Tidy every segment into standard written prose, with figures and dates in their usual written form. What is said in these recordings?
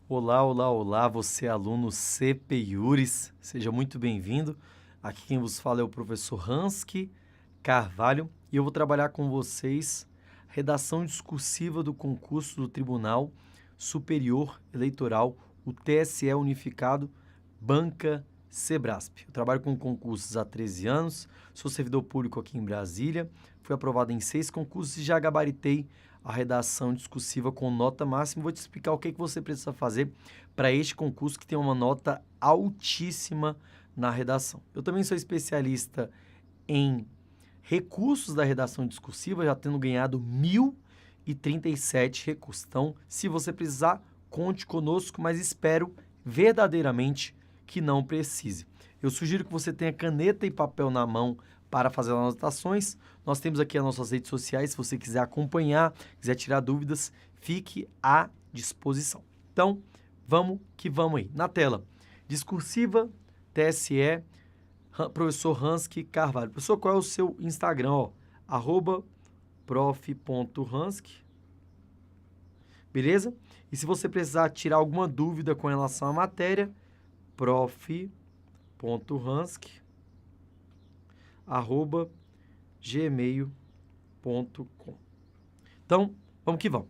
Olá, olá, olá, você é aluno CP Iuris, seja muito bem-vindo. Aqui quem vos fala é o professor Hansky Carvalho e eu vou trabalhar com vocês redação discursiva do concurso do Tribunal Superior Eleitoral, o TSE Unificado, Banca Sebrasp. Eu trabalho com concursos há 13 anos, sou servidor público aqui em Brasília, fui aprovado em 6 concursos e já gabaritei a redação discursiva com nota máxima. Vou te explicar o que você precisa fazer para este concurso que tem uma nota altíssima na redação. Eu também sou especialista em recursos da redação discursiva, já tendo ganhado 1.037 recursos. Então, se você precisar, conte conosco, mas espero verdadeiramente que não precise. Eu sugiro que você tenha caneta e papel na mão para fazer as anotações. Nós temos aqui as nossas redes sociais, se você quiser acompanhar, quiser tirar dúvidas, fique à disposição. Então, vamos que vamos aí. Na tela, discursiva, TSE, professor Hansky Carvalho. Professor, qual é o seu Instagram? Ó, @prof.hansky, beleza? E se você precisar tirar alguma dúvida com relação à matéria, prof.hansky@gmail.com. Então, vamos que vamos.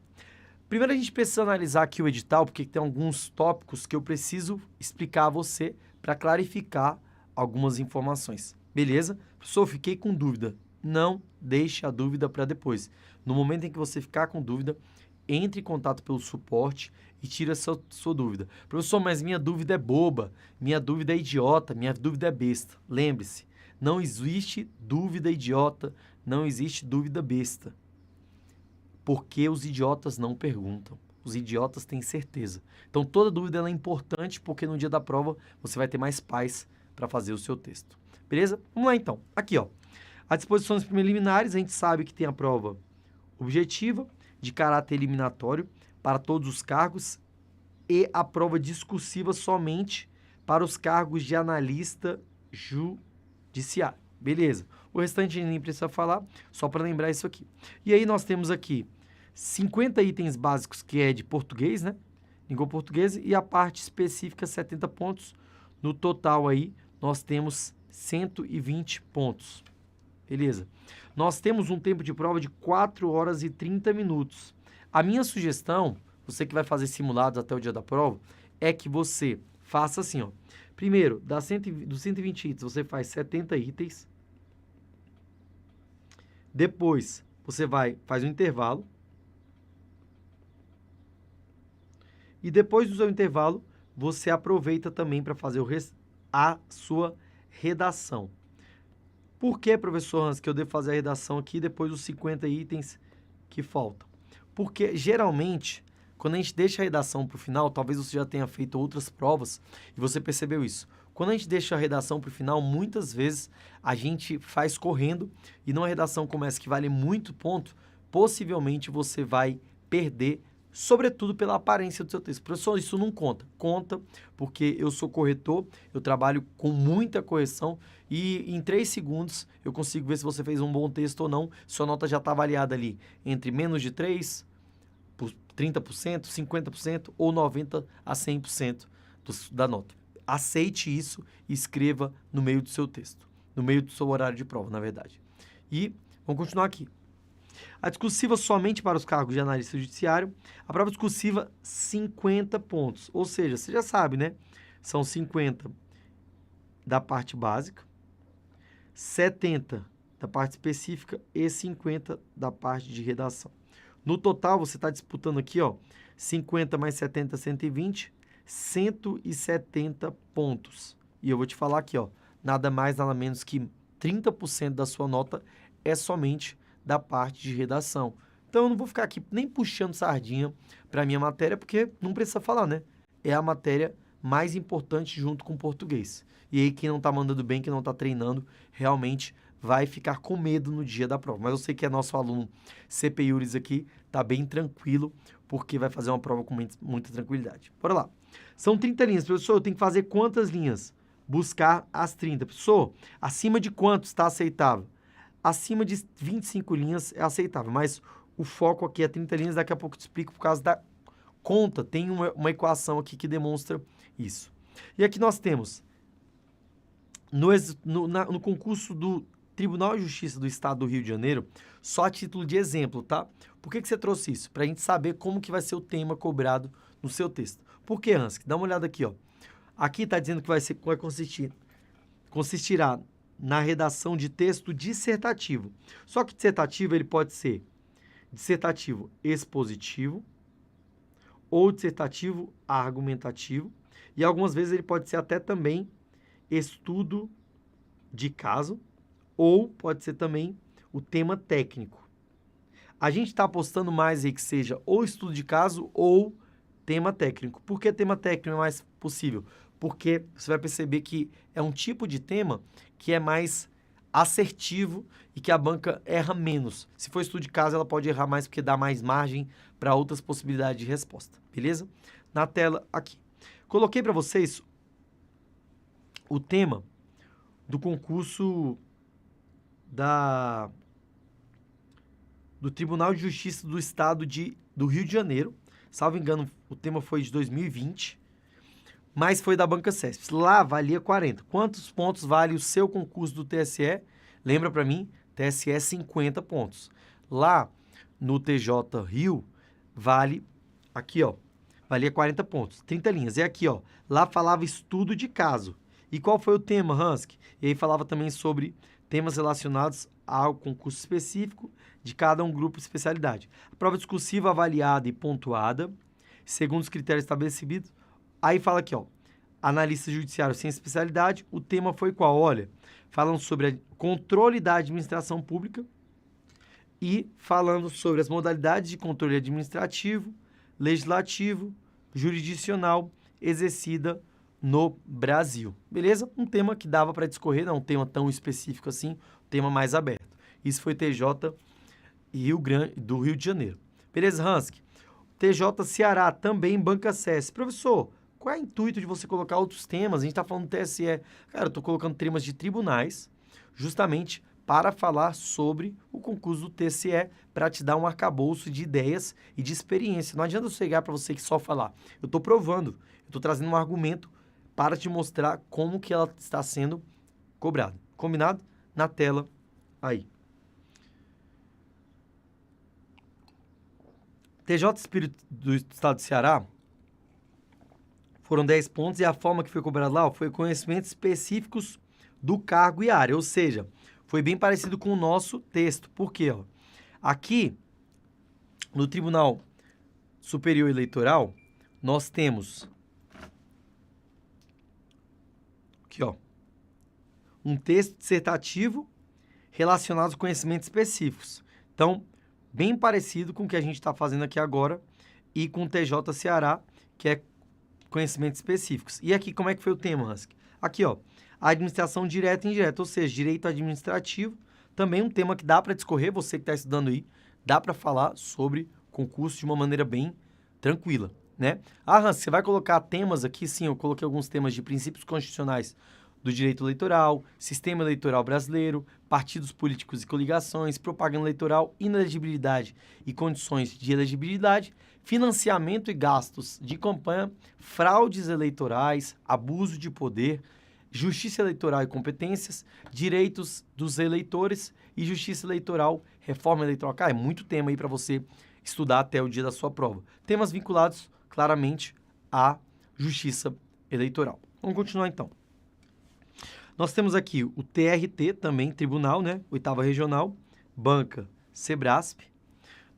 Primeiro a gente precisa analisar aqui o edital, porque tem alguns tópicos que eu preciso explicar a você para clarificar algumas informações. Beleza? Professor, fiquei com dúvida. Não deixe a dúvida para depois. No momento em que você ficar com dúvida, entre em contato pelo suporte e tire a sua dúvida. Professor, mas minha dúvida é boba, minha dúvida é idiota, minha dúvida é besta. Lembre-se, não existe dúvida idiota, não existe dúvida besta. Porque os idiotas não perguntam. Os idiotas têm certeza. Então, toda dúvida ela é importante porque no dia da prova você vai ter mais paz para fazer o seu texto. Beleza? Vamos lá, então. Aqui, ó. As disposições preliminares, a gente sabe que tem a prova objetiva, de caráter eliminatório, para todos os cargos, e a prova discursiva somente para os cargos de analista judiciário. Beleza. O restante a gente nem precisa falar, só para lembrar isso aqui. E aí nós temos aqui 50 itens básicos, que é de português, né? Língua portuguesa, e a parte específica, 70 pontos. No total aí, nós temos 120 pontos. Beleza? Nós temos um tempo de prova de 4 horas e 30 minutos. A minha sugestão, você que vai fazer simulados até o dia da prova, é que você faça assim, ó. Primeiro, dos 120 itens, você faz 70 itens. Depois, você faz um intervalo. E depois do seu intervalo, você aproveita também para fazer a sua redação. Por que, professor Hans, que eu devo fazer a redação aqui depois dos 50 itens que faltam? Porque, geralmente, quando a gente deixa a redação para o final, talvez você já tenha feito outras provas e você percebeu isso. Quando a gente deixa a redação para o final, muitas vezes a gente faz correndo e numa redação como essa que vale muito ponto, possivelmente você vai perder, sobretudo pela aparência do seu texto. Professor, isso não conta. Conta, porque eu sou corretor, eu trabalho com muita correção e em 3 segundos eu consigo ver se você fez um bom texto ou não. Sua nota já está avaliada ali entre menos de 3, por 30%, 50% ou 90% a 100% da nota. Aceite isso e escreva no meio do seu texto, no meio do seu horário de prova, na verdade. E vamos continuar aqui. A discursiva somente para os cargos de analista judiciário. A prova discursiva, 50 pontos. Ou seja, você já sabe, né? São 50 da parte básica, 70 da parte específica e 50 da parte de redação. No total, você está disputando aqui, ó, 50 mais 70, 120, 170 pontos. E eu vou te falar aqui, ó, nada mais, nada menos que 30% da sua nota é somente da parte de redação. Então, eu não vou ficar aqui nem puxando sardinha para a minha matéria, porque não precisa falar, né? É a matéria mais importante junto com o português. E aí, quem não está mandando bem, quem não está treinando, realmente vai ficar com medo no dia da prova. Mas eu sei que é nosso aluno CP Iuris aqui, tá bem tranquilo, porque vai fazer uma prova com muita tranquilidade. Bora lá. São 30 linhas. Professor, eu tenho que fazer quantas linhas? Buscar as 30. Professor, acima de quantos está aceitável? Acima de 25 linhas é aceitável, mas o foco aqui é 30 linhas, daqui a pouco eu te explico por causa da conta, tem uma equação aqui que demonstra isso. E aqui nós temos, no concurso do Tribunal de Justiça do Estado do Rio de Janeiro, só a título de exemplo, tá? Por que você trouxe isso? Para a gente saber como que vai ser o tema cobrado no seu texto. Por que, Hans? Dá uma olhada aqui, ó. Aqui está dizendo que vai consistirá na redação de texto dissertativo. Só que dissertativo ele pode ser dissertativo expositivo ou dissertativo argumentativo, e algumas vezes ele pode ser até também estudo de caso, ou pode ser também o tema técnico. A gente está apostando mais aí que seja ou estudo de caso ou tema técnico. Por que tema técnico é mais possível? Porque você vai perceber que é um tipo de tema que é mais assertivo e que a banca erra menos. Se for estudo de caso, ela pode errar mais porque dá mais margem para outras possibilidades de resposta, beleza? Na tela aqui. Coloquei para vocês o tema do concurso do Tribunal de Justiça do Estado do Rio de Janeiro. Salvo engano, o tema foi de 2020, mas foi da Banca CESP. Lá valia 40. Quantos pontos vale o seu concurso do TSE? Lembra para mim? TSE 50 pontos. Lá no TJ Rio, vale, aqui ó, valia 40 pontos, 30 linhas. E aqui ó, lá falava estudo de caso. E qual foi o tema, Hansk? E aí falava também sobre temas relacionados ao concurso específico de cada um grupo de especialidade. A prova discursiva avaliada e pontuada, segundo os critérios estabelecidos. Aí fala aqui, ó, analista judiciário sem especialidade. O tema foi qual? Olha, falando sobre controle da administração pública e falando sobre as modalidades de controle administrativo, legislativo, jurisdicional exercida no Brasil. Beleza? Um tema que dava para discorrer, não um tema tão específico assim, um tema mais aberto. Isso foi TJ do Rio de Janeiro. Beleza, Hansk? TJ Ceará, também Banca CESP. Professor, qual é o intuito de você colocar outros temas? A gente está falando do TSE. Cara, eu estou colocando temas de tribunais, justamente para falar sobre o concurso do TSE, para te dar um arcabouço de ideias e de experiência. Não adianta eu chegar para você que só falar. Eu estou provando, eu estou trazendo um argumento para te mostrar como que ela está sendo cobrada. Combinado? Na tela aí. TJ Espírito do Estado do Ceará foram 10 pontos e a forma que foi cobrada lá foi conhecimentos específicos do cargo e área, ou seja, foi bem parecido com o nosso texto. Por quê? Ó? Aqui, no Tribunal Superior Eleitoral, nós temos aqui, ó, um texto dissertativo relacionado aos conhecimentos específicos. Então, bem parecido com o que a gente está fazendo aqui agora e com o TJ Ceará, que é conhecimentos específicos. E aqui, como é que foi o tema, Hansk? Aqui, ó, a administração direta e indireta, ou seja, direito administrativo, também um tema que dá para discorrer, você que está estudando aí, dá para falar sobre concurso de uma maneira bem tranquila, né? Ah, Hansk, você vai colocar temas aqui? Sim, eu coloquei alguns temas de princípios constitucionais do direito eleitoral, sistema eleitoral brasileiro, partidos políticos e coligações, propaganda eleitoral, inelegibilidade e condições de elegibilidade, financiamento e gastos de campanha, fraudes eleitorais, abuso de poder, justiça eleitoral e competências, direitos dos eleitores e justiça eleitoral, reforma eleitoral. Cara, é muito tema aí para você estudar até o dia da sua prova. Temas vinculados claramente à justiça eleitoral. Vamos continuar então. Nós temos aqui o TRT, também tribunal, né? Oitava regional, banca Sebrasp.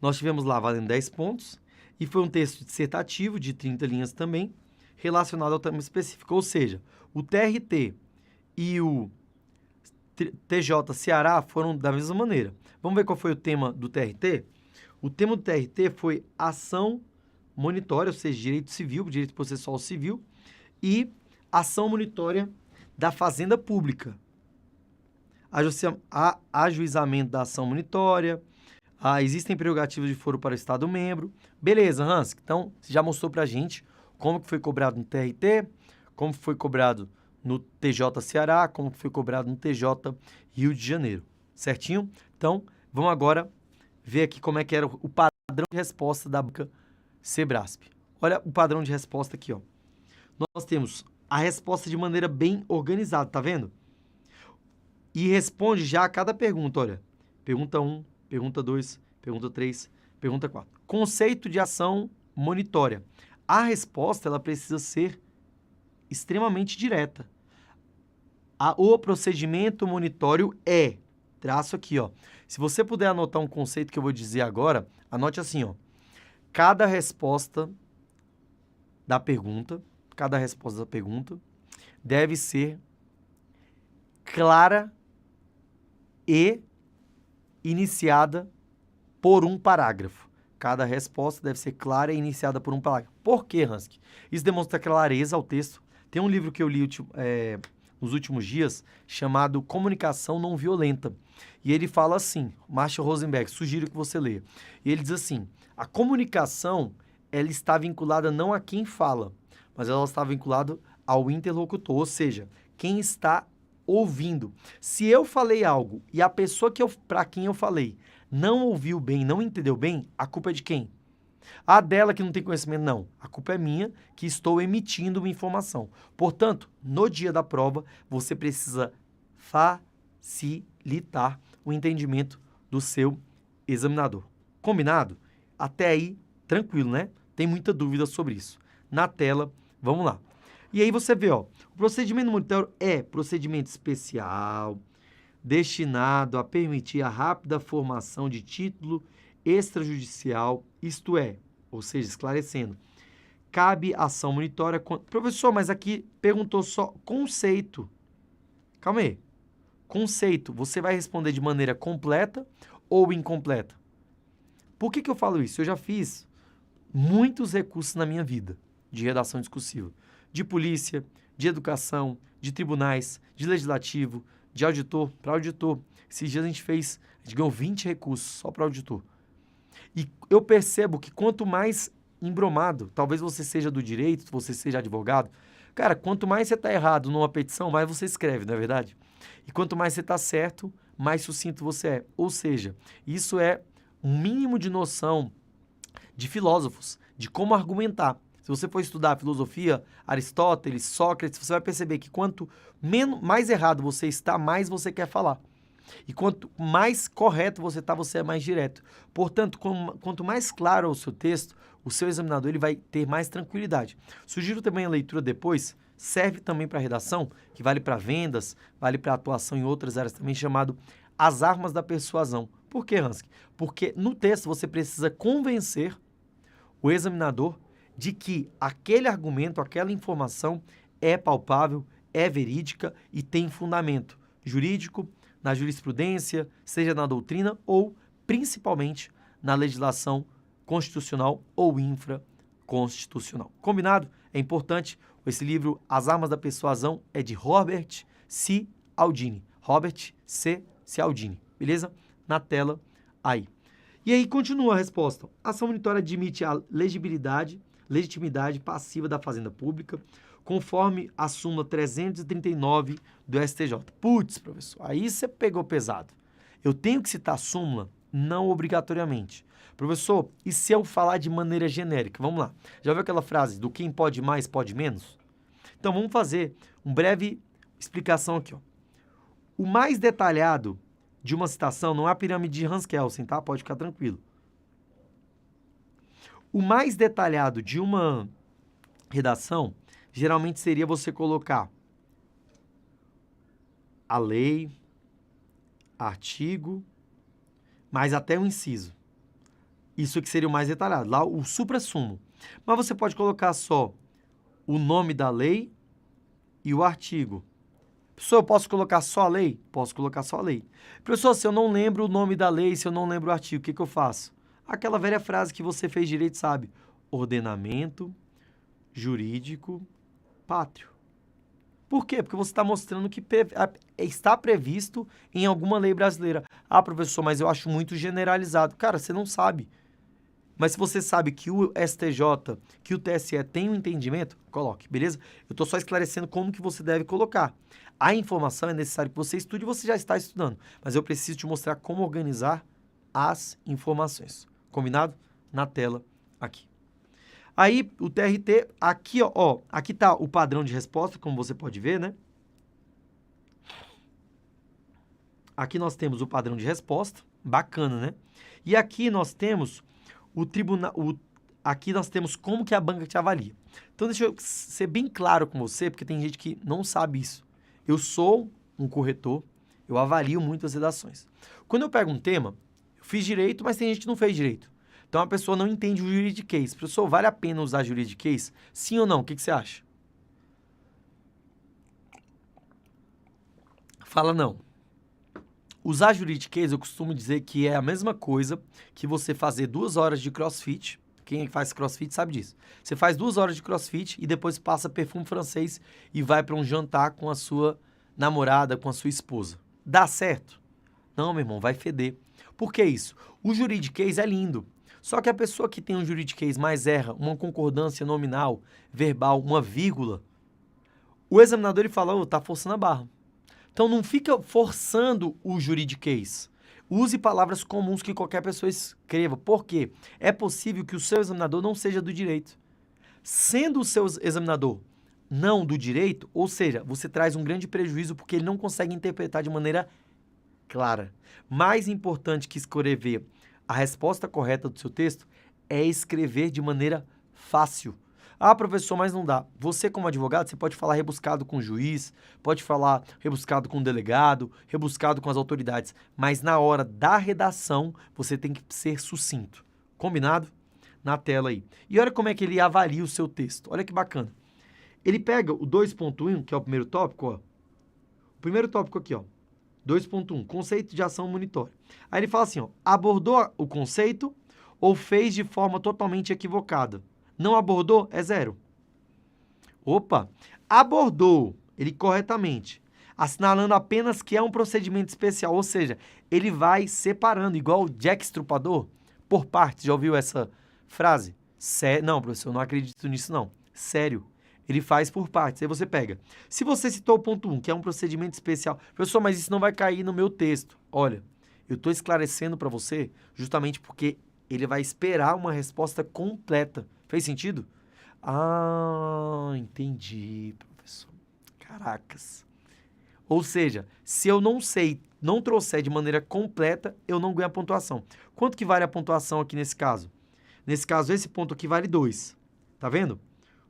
Nós tivemos lá valendo 10 pontos e foi um texto dissertativo de 30 linhas também, relacionado ao tema específico. Ou seja, o TRT e o TJ Ceará foram da mesma maneira. Vamos ver qual foi o tema do TRT? O tema do TRT foi ação monitória, ou seja, direito civil, direito processual civil, e ação monitória da Fazenda Pública. Ajuizamento da ação monitória, existem prerrogativas de foro para o Estado-membro. Beleza, Hansk? Então, você já mostrou pra gente como que foi cobrado no TRT, como foi cobrado no TJ Ceará, como foi cobrado no TJ Rio de Janeiro. Certinho? Então, vamos agora ver aqui como é que era o padrão de resposta da banca Sebrasp. Olha o padrão de resposta aqui, ó. Nós temos a resposta de maneira bem organizada, tá vendo? E responde já a cada pergunta, olha. Pergunta 1, pergunta 2, pergunta 3, pergunta 4. Conceito de ação monitória. A resposta, ela precisa ser extremamente direta. O procedimento monitório é, traço aqui, ó. Se você puder anotar um conceito que eu vou dizer agora, anote assim, ó. Cada resposta da pergunta deve ser clara e iniciada por um parágrafo. Cada resposta deve ser clara e iniciada por um parágrafo. Por quê, Hansky? Isso demonstra clareza ao texto. Tem um livro que eu li nos últimos dias chamado Comunicação Não Violenta. E ele fala assim, Marshall Rosenberg, sugiro que você leia. E ele diz assim, a comunicação, ela está vinculada não a quem fala, mas ela está vinculada ao interlocutor, ou seja, quem está ouvindo. Se eu falei algo e a pessoa para quem eu falei não ouviu bem, não entendeu bem, a culpa é de quem? A dela que não tem conhecimento, não. A culpa é minha que estou emitindo uma informação. Portanto, no dia da prova, você precisa facilitar o entendimento do seu examinador. Combinado? Até aí, tranquilo, né? Tem muita dúvida sobre isso. Na tela, vamos lá. E aí você vê, ó, o procedimento monitório é procedimento especial, destinado a permitir a rápida formação de título extrajudicial, isto é, ou seja, esclarecendo, cabe ação monitória... Professor, mas aqui perguntou só conceito. Calma aí. Conceito, você vai responder de maneira completa ou incompleta? Por que eu falo isso? Eu já fiz muitos recursos na minha vida de redação discursiva. De polícia, de educação, de tribunais, de legislativo, de auditor para auditor. Esses dias a gente ganhou 20 recursos só para auditor. E eu percebo que quanto mais embromado, talvez você seja do direito, você seja advogado, cara, quanto mais você está errado numa petição, mais você escreve, não é verdade? E quanto mais você está certo, mais sucinto você é. Ou seja, isso é um mínimo de noção de filósofos, de como argumentar. Se você for estudar filosofia, Aristóteles, Sócrates, você vai perceber que quanto mais errado você está, mais você quer falar. E quanto mais correto você está, você é mais direto. Portanto, quanto mais claro o seu texto, o seu examinador ele vai ter mais tranquilidade. Sugiro também a leitura depois, serve também para redação, que vale para vendas, vale para atuação em outras áreas também, chamado As Armas da Persuasão. Por quê, Hansky? Porque no texto você precisa convencer o examinador de que aquele argumento, aquela informação é palpável, é verídica e tem fundamento jurídico, na jurisprudência, seja na doutrina ou, principalmente, na legislação constitucional ou infraconstitucional. Combinado? É importante. Esse livro, As Armas da Persuasão, é de Robert C. Cialdini. Robert C. Cialdini. Beleza? Na tela aí. E aí continua a resposta. A ação monitória admite a legitimidade passiva da Fazenda Pública, conforme a súmula 339 do STJ. Putz, professor, aí você pegou pesado. Eu tenho que citar a súmula? Não obrigatoriamente. Professor, e se eu falar de maneira genérica? Vamos lá. Já viu aquela frase do quem pode mais, pode menos? Então, vamos fazer uma breve explicação aqui, ó. O mais detalhado de uma citação não é a pirâmide de Hans Kelsen, tá? Pode ficar tranquilo. O mais detalhado de uma redação, geralmente seria você colocar a lei, artigo, mais até o inciso. Isso que seria o mais detalhado, lá o suprassumo. Mas você pode colocar só o nome da lei e o artigo. Professor, eu posso colocar só a lei? Posso colocar só a lei. Professor, se eu não lembro o nome da lei, se eu não lembro o artigo, o que eu faço? Aquela velha frase que você fez direito, sabe? Ordenamento jurídico pátrio. Por quê? Porque você está mostrando que está previsto em alguma lei brasileira. Ah, professor, mas eu acho muito generalizado. Cara, você não sabe. Mas se você sabe que o STJ, que o TSE tem um entendimento, coloque, beleza? Eu estou só esclarecendo como que você deve colocar. A informação é necessário que você estude e você já está estudando. Mas eu preciso te mostrar como organizar as informações. Combinado? Na tela aqui. Aí, o TRT, aqui, ó, aqui tá o padrão de resposta, como você pode ver, né? Aqui nós temos o padrão de resposta, bacana, né? E aqui nós temos o tribunal, aqui nós temos como que a banca te avalia. Então, deixa eu ser bem claro com você, porque tem gente que não sabe isso. Eu sou um corretor, eu avalio muitas redações. Quando eu pego um tema, eu fiz direito, mas tem gente que não fez direito. Então, a pessoa não entende o juridiquês. Professor, vale a pena usar juridiquês? Sim ou não? O que você acha? Fala não. Usar juridiquês, eu costumo dizer que é a mesma coisa que você fazer 2 horas de crossfit. Quem faz crossfit sabe disso. Você faz 2 horas de crossfit e depois passa perfume francês e vai para um jantar com a sua namorada, com a sua esposa. Dá certo? Não, meu irmão, vai feder. Por que isso? O juridiquês é lindo. Só que a pessoa que tem um juridiquês mais erra uma concordância nominal, verbal, uma vírgula, o examinador ele fala, tá forçando a barra. Então não fica forçando o juridiquês. Use palavras comuns que qualquer pessoa escreva. Por quê? É possível que o seu examinador não seja do direito. Sendo o seu examinador não do direito, ou seja, você traz um grande prejuízo porque ele não consegue interpretar de maneira clara. Mais importante que escrever a resposta correta do seu texto é escrever de maneira fácil. Ah, professor, mas não dá. Você, como advogado, você pode falar rebuscado com o juiz, pode falar rebuscado com o delegado, rebuscado com as autoridades, mas na hora da redação, você tem que ser sucinto. Combinado? Na tela aí. E olha como é que ele avalia o seu texto. Olha que bacana. Ele pega o 2.1, que é o primeiro tópico, ó. O primeiro tópico aqui, ó. 2.1, conceito de ação monitória. Aí ele fala assim, ó, abordou o conceito ou fez de forma totalmente equivocada? Não abordou? É 0. Opa! Abordou ele corretamente, assinalando apenas que é um procedimento especial, ou seja, ele vai separando, igual o Jack Estrupador, por partes. Já ouviu essa frase? Não, professor, eu não acredito nisso não. Sério. Ele faz por partes. Aí você pega. Se você citou o ponto 1, que é um procedimento especial, professor, mas isso não vai cair no meu texto. Olha, eu estou esclarecendo para você justamente porque ele vai esperar uma resposta completa. Fez sentido? Ah, entendi, professor. Caracas. Ou seja, se eu não sei, não trouxer de maneira completa, eu não ganho a pontuação. Quanto que vale a pontuação aqui nesse caso? Nesse caso, esse ponto aqui vale 2. Tá vendo?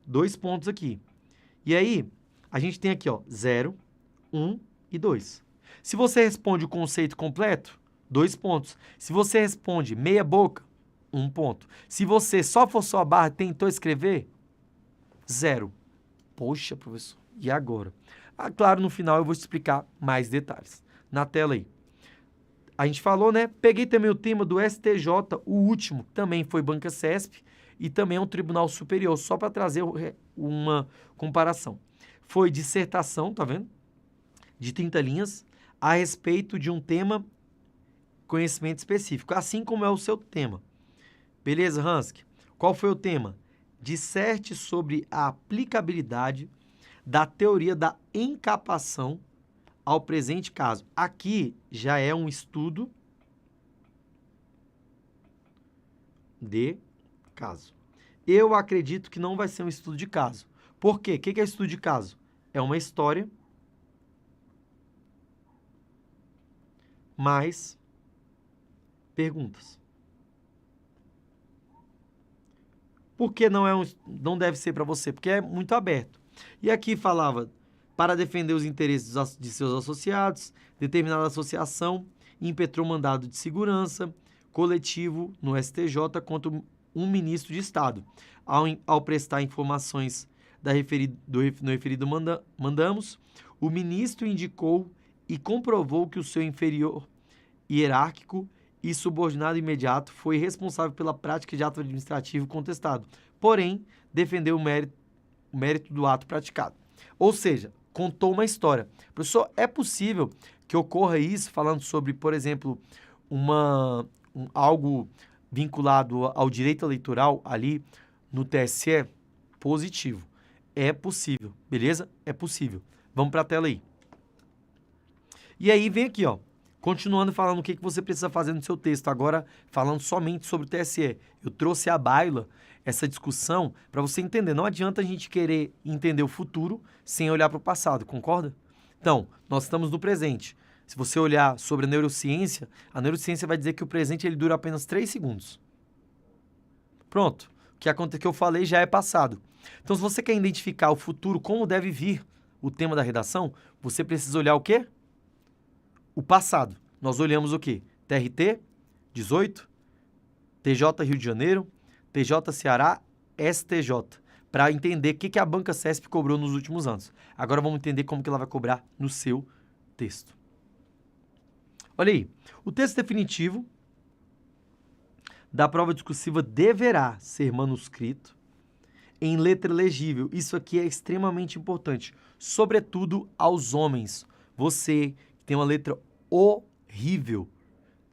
2 pontos aqui. E aí, a gente tem aqui, ó, 0, 1 e 2. Se você responde o conceito completo, 2 pontos. Se você responde meia boca, 1 ponto. Se você só forçou a barra e tentou escrever, 0. Poxa, professor, e agora? Ah, claro, no final eu vou te explicar mais detalhes. Na tela aí. A gente falou, né? Peguei também o tema do STJ, o último, também foi Banca CESP e também é um tribunal superior, só para trazer uma comparação. Foi dissertação, tá vendo? De 30 linhas, a respeito de um tema, conhecimento específico, assim como é o seu tema. Beleza, Hanski? Qual foi o tema? Disserte sobre a aplicabilidade da teoria da encapação ao presente caso. Aqui já é um estudo de caso. Eu acredito que não vai ser um estudo de caso. Por quê? O que é estudo de caso? É uma história mais perguntas. Por que não deve ser para você? Porque é muito aberto. E aqui falava para defender os interesses de seus associados, determinada associação impetrou mandado de segurança coletivo no STJ contra um ministro de Estado. Ao prestar informações no referido mandamos, o ministro indicou e comprovou que o seu inferior hierárquico e subordinado imediato foi responsável pela prática de ato administrativo contestado, porém, defendeu o mérito do ato praticado. Ou seja, contou uma história. Professor, é possível que ocorra isso falando sobre, por exemplo, algo vinculado ao direito eleitoral ali no TSE? Positivo. É possível, beleza? É possível. Vamos para a tela aí. E aí vem aqui, ó. Continuando falando o que você precisa fazer no seu texto, agora falando somente sobre o TSE. Eu trouxe à baila essa discussão para você entender. Não adianta a gente querer entender o futuro sem olhar para o passado, concorda? Então, nós estamos no presente. Se você olhar sobre a neurociência vai dizer que o presente ele dura apenas 3 segundos. Pronto. O que eu falei já é passado. Então, se você quer identificar o futuro, como deve vir o tema da redação, você precisa olhar o quê? O passado. Nós olhamos o quê? TRT, 18, TJ Rio de Janeiro, TJ Ceará, STJ, para entender o que a banca CESP cobrou nos últimos anos. Agora vamos entender como que ela vai cobrar no seu texto. Olha aí, o texto definitivo da prova discursiva deverá ser manuscrito em letra legível. Isso aqui é extremamente importante, sobretudo aos homens. Você tem uma letra horrível.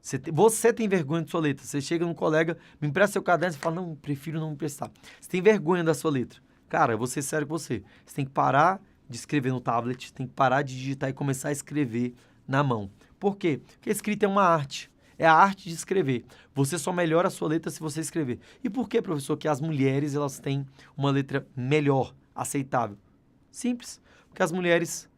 Você tem vergonha de sua letra. Você chega num colega, me empresta seu caderno e fala, não, prefiro não me emprestar. Você tem vergonha da sua letra. Cara, eu vou ser sério com você. Você tem que parar de escrever no tablet, tem que parar de digitar e começar a escrever na mão. Por quê? Porque a escrita é uma arte. É a arte de escrever. Você só melhora a sua letra se você escrever. E por que, professor, que as mulheres elas têm uma letra melhor, aceitável? Simples. Porque as mulheres...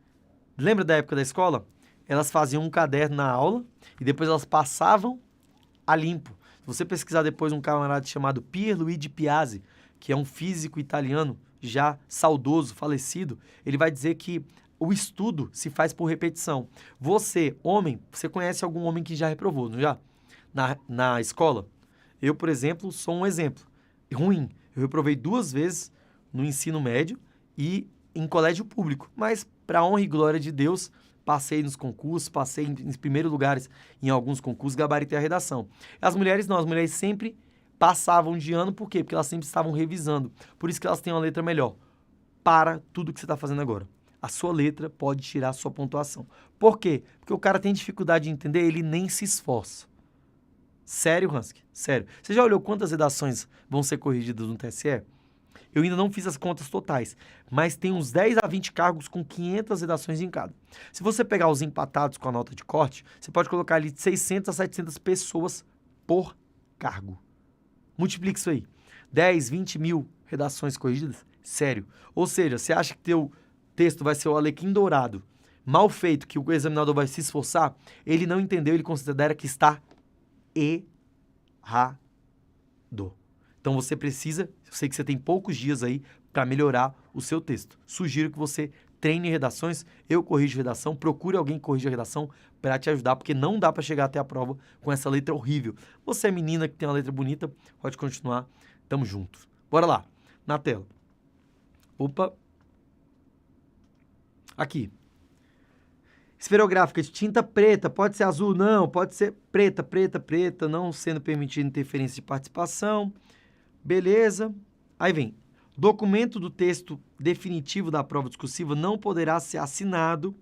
Lembra da época da escola? Elas faziam um caderno na aula e depois elas passavam a limpo. Se você pesquisar depois um camarada chamado Pierluigi Piazzi, que é um físico italiano já saudoso, falecido, ele vai dizer que o estudo se faz por repetição. Você, homem, você conhece algum homem que já reprovou, não já? Na escola? Eu, por exemplo, sou um exemplo. Ruim. Eu reprovei 2 vezes no ensino médio e em colégio público. Mas, para honra e glória de Deus, passei nos concursos, passei em primeiros lugares em alguns concursos, gabaritei a redação. As mulheres não, as mulheres sempre passavam de ano, por quê? Porque elas sempre estavam revisando. Por isso que elas têm uma letra melhor. Para tudo que você está fazendo agora. A sua letra pode tirar a sua pontuação. Por quê? Porque o cara tem dificuldade de entender, ele nem se esforça. Sério, Hansky? Sério. Você já olhou quantas redações vão ser corrigidas no TSE? Eu ainda não fiz as contas totais, mas tem uns 10 a 20 cargos com 500 redações em cada. Se você pegar os empatados com a nota de corte, você pode colocar ali de 600 a 700 pessoas por cargo. Multiplique isso aí. 10, 20 mil redações corrigidas? Sério. Ou seja, você acha que teu texto vai ser o alecrim dourado, mal feito, que o examinador vai se esforçar? Ele não entendeu, ele considera que está errado. Então você precisa, eu sei que você tem poucos dias aí para melhorar o seu texto. Sugiro que você treine redações, eu corrijo redação, procure alguém que corrija a redação para te ajudar, porque não dá para chegar até a prova com essa letra horrível. Você é menina que tem uma letra bonita, pode continuar, tamo junto. Bora lá, na tela. Opa. Aqui. Esferográfica de tinta preta, pode ser azul? Não, pode ser preta, preta, preta, não sendo permitida interferência de participação. Beleza. Aí vem. Documento do texto definitivo da prova discursiva não poderá ser assinado,